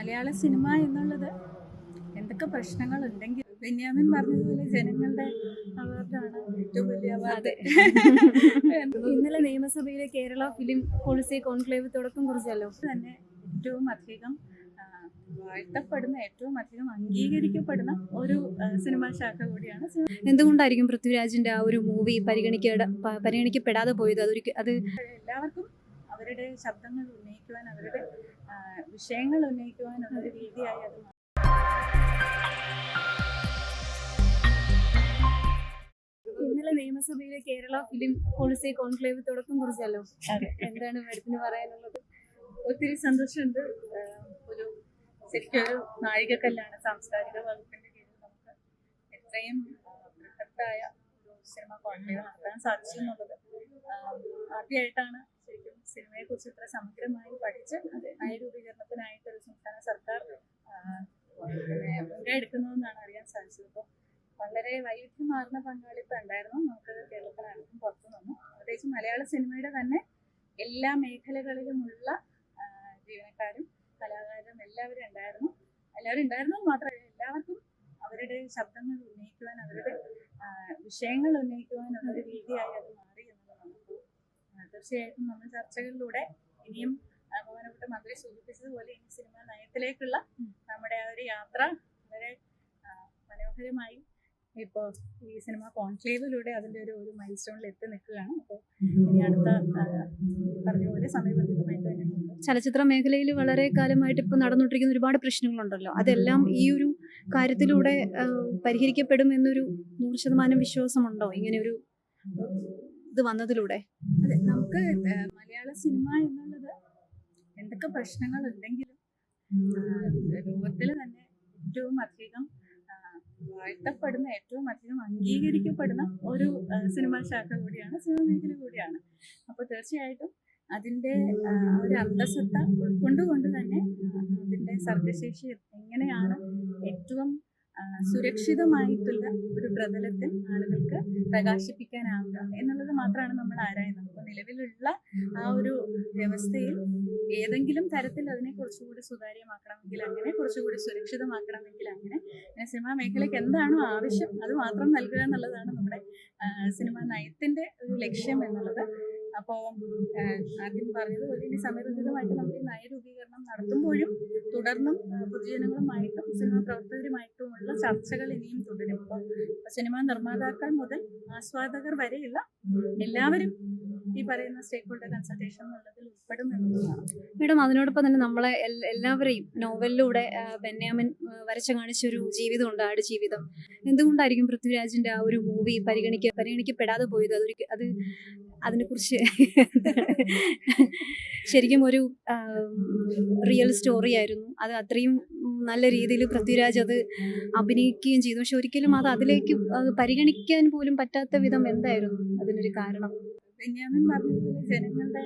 മലയാള cinema എന്നുള്ളത് എന്തൊക്കെ പ്രശ്നങ്ങളുണ്ടെങ്കിൽ ബെന്യാമിൻ പറഞ്ഞതുപോലെ ജനങ്ങളുടെ അവാർഡാണ് ഏറ്റവും വലിയ അവാർഡ്. ഇന്നലെ നിയമസഭയിലെ കേരള ഫിലിം പോളിസി കോൺക്ലേവ് തുടക്കം കുറിച്ചല്ലോ. തന്നെ ഏറ്റവും അധികം വാഴ്ത്തപ്പെടുന്ന, ഏറ്റവും അധികം അംഗീകരിക്കപ്പെടുന്ന ഒരു സിനിമാ ശാഖ കൂടിയാണ്. എന്തുകൊണ്ടായിരിക്കും പൃഥ്വിരാജിന്റെ ആ ഒരു മൂവി പരിഗണിക്കപ്പെടാതെ പോയത്? അത് എല്ലാവർക്കും അവരുടെ ശബ്ദങ്ങൾ ഉന്നയിക്കുവാൻ, അവരുടെ വിഷയങ്ങൾ ഉന്നയിക്കുവാനുള്ള ഒരു രീതിയായി അത് മാറി. ഇന്നലെ നിയമസഭയിലെ കേരള ഫിലിം പോളിസി കോൺക്ലേവ് തുടക്കം കുറിച്ചല്ലോ. എന്താണ് മാഡത്തിന് പറയാനുള്ളത്? ഒത്തിരി സന്തോഷമുണ്ട്. ശരിക്കും ഒരു നാഴികക്കല്ലാണ് സാംസ്കാരിക വകുപ്പിന്റെ കീഴിൽ നമുക്ക് എത്രയും ബൃഹത്തായ ഒരു സിനിമ കോൺക്ലേവ് നടത്താൻ സാധിച്ചു എന്നുള്ളത്. ആദ്യമായിട്ടാണ് ശരിക്കും സിനിമയെ കുറിച്ച് ഇത്ര സമഗ്രമായി പഠിച്ച് നയരൂപീകരണത്തിനായിട്ട് ഒരു സംസ്ഥാന സർക്കാർ മുൻകൈ എടുക്കുന്നതെന്നാണ് അറിയാൻ സാധിച്ചത്. അപ്പോൾ വളരെ വൈവിധ്യമാർന്ന പങ്കാളിത്തം ഉണ്ടായിരുന്നു നമുക്ക് കേരളത്തിനകത്തും പുറത്തു നിന്നും. പ്രത്യേകിച്ച് മലയാള സിനിമയുടെ തന്നെ എല്ലാ മേഖലകളിലുമുള്ള ജീവനക്കാരും കലാകാരും എല്ലാവരും ഉണ്ടായിരുന്നു മാത്രമല്ല എല്ലാവർക്കും അവരുടെ ശബ്ദങ്ങൾ ഉന്നയിക്കുവാൻ, അവരുടെ വിഷയങ്ങൾ ഉന്നയിക്കുവാനുള്ള ഒരു രീതിയായി അത് മാറി എന്നുള്ളതാണ്. അപ്പോൾ തീർച്ചയായിട്ടും നമ്മൾ ചർച്ചകളിലൂടെ ഇനിയും ബഹുമാനപ്പെട്ട മന്ത്രി സൂചിപ്പിച്ചതുപോലെ ഇനി സിനിമാ നയത്തിലേക്കുള്ള നമ്മുടെ ആ ഒരു യാത്ര വളരെ മനോഹരമായി ഇപ്പോൾ ഈ സിനിമ കോൺക്ലേവിലൂടെ അതിൻ്റെ ഒരു മൈൽ സ്റ്റോണിൽ എത്തി നിൽക്കുകയാണ്. അപ്പോൾ ഇനി അടുത്ത പറഞ്ഞ പോലെ സമയബന്ധിതമായിട്ട് തന്നെ ചലച്ചിത്ര മേഖലയിൽ വളരെ കാലമായിട്ട് ഇപ്പോൾ നടന്നുകൊണ്ടിരിക്കുന്ന ഒരുപാട് പ്രശ്നങ്ങളുണ്ടല്ലോ. അതെല്ലാം ഈ ഒരു കാര്യത്തിലൂടെ പരിഹരിക്കപ്പെടും എന്നൊരു 100% വിശ്വാസമുണ്ടോ ഇങ്ങനെ ഒരു ഇത് വന്നതിലൂടെ? അതെ, നമുക്ക് മലയാള സിനിമ എന്നുള്ളത് എന്തൊക്കെ പ്രശ്നങ്ങളുണ്ടെങ്കിലും ലോകത്തിൽ തന്നെ ഏറ്റവും അധികം വാഴ്ത്തപ്പെടുന്ന, ഏറ്റവും അധികം അംഗീകരിക്കപ്പെടുന്ന ഒരു സിനിമാ ശാഖ കൂടിയാണ്, സിനിമ മേഖല കൂടിയാണ്. അപ്പോൾ തീർച്ചയായിട്ടും അതിൻ്റെ ഒരു അന്തസത്ത ഉൾക്കൊണ്ടുകൊണ്ട് തന്നെ അതിൻ്റെ സർഗശേഷി എങ്ങനെയാണ് ഏറ്റവും സുരക്ഷിതമായിട്ടുള്ള ഒരു പ്രതലത്തിൽ ആളുകൾക്ക് പ്രകാശിപ്പിക്കാനാവുക എന്നുള്ളത് മാത്രമാണ് നമ്മൾ ആരായുന്നത്. അപ്പോൾ നിലവിലുള്ള ആ ഒരു വ്യവസ്ഥയിൽ ഏതെങ്കിലും തരത്തിൽ അതിനെ കുറച്ചുകൂടി സുതാര്യമാക്കണമെങ്കിൽ, അങ്ങനെ കുറച്ചുകൂടി സുരക്ഷിതമാക്കണമെങ്കിൽ, അങ്ങനെ സിനിമാ മേഖലയ്ക്ക് എന്താണോ ആവശ്യം അത് മാത്രം നൽകുക എന്നുള്ളതാണ് നമ്മുടെ സിനിമാ നയത്തിൻ്റെ ഒരു ലക്ഷ്യം എന്നുള്ളത്. അപ്പോൾ ആദ്യം പറഞ്ഞതുപോലെ ഇനി സമയബന്ധിതമായിട്ട് നമ്മൾ ഈ നയരൂപീകരണം നടത്തുമ്പോഴും തുടർന്നും പൊതുജനങ്ങളുമായിട്ടും സിനിമാ പ്രവർത്തകരുമായിട്ടുമുള്ള ചർച്ചകൾ ഇനിയും തുടരും. ഇപ്പോൾ സിനിമാ നിർമ്മാതാക്കൾ മുതൽ ആസ്വാദകർ വരെയുള്ള എല്ലാവരും ഈ പറയുന്ന സ്റ്റേക്ക് ഹോൾഡർ കൺസൾട്ടേഷൻ എന്നുള്ളതിൽ ഉൾപ്പെടും എന്നുള്ളതാണ്. മേഡം, അതിനോടൊപ്പം തന്നെ നമ്മളെ എല്ലാവരെയും നോവലിലൂടെ ബെന്യാമിൻ വരച്ചു കാണിച്ചൊരു ജീവിതമുണ്ട്, ആട് ജീവിതം. എന്തുകൊണ്ടായിരിക്കും പൃഥ്വിരാജിന്റെ ആ ഒരു മൂവി പരിഗണിക്കപ്പെടാതെ പോയത്? അതിനെക്കുറിച്ച് ശരിക്കും ഒരു റിയൽ സ്റ്റോറി ആയിരുന്നു. അത് അത്രയും നല്ല രീതിയിൽ പൃഥ്വിരാജ് അത് അഭിനയിക്കുകയും ചെയ്തു. പക്ഷെ ഒരിക്കലും അതിലേക്ക് പരിഗണിക്കാൻ പോലും പറ്റാത്ത വിധം എന്തായിരുന്നു അതിനൊരു കാരണം? ബെന്യാമിൻ പറഞ്ഞതുപോലെ ജനങ്ങളുടെ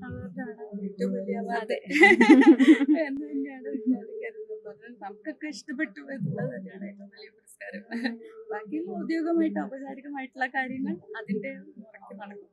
അവാർഡാണ് ഏറ്റവും വലിയ അവാർഡ് എന്ന് തന്നെയാണ് കരുതുന്നത്. നമുക്കൊക്കെ ഇഷ്ടപ്പെട്ടു എന്നുള്ളത് തന്നെയാണ് ഏറ്റവും വലിയ പുരസ്കാരം. ബാക്കിയുള്ള ഔദ്യോഗികമായിട്ട് ഔപചാരികമായിട്ടുള്ള കാര്യങ്ങൾ അതിൻ്റെ മുറയ്ക്ക് നടക്കും.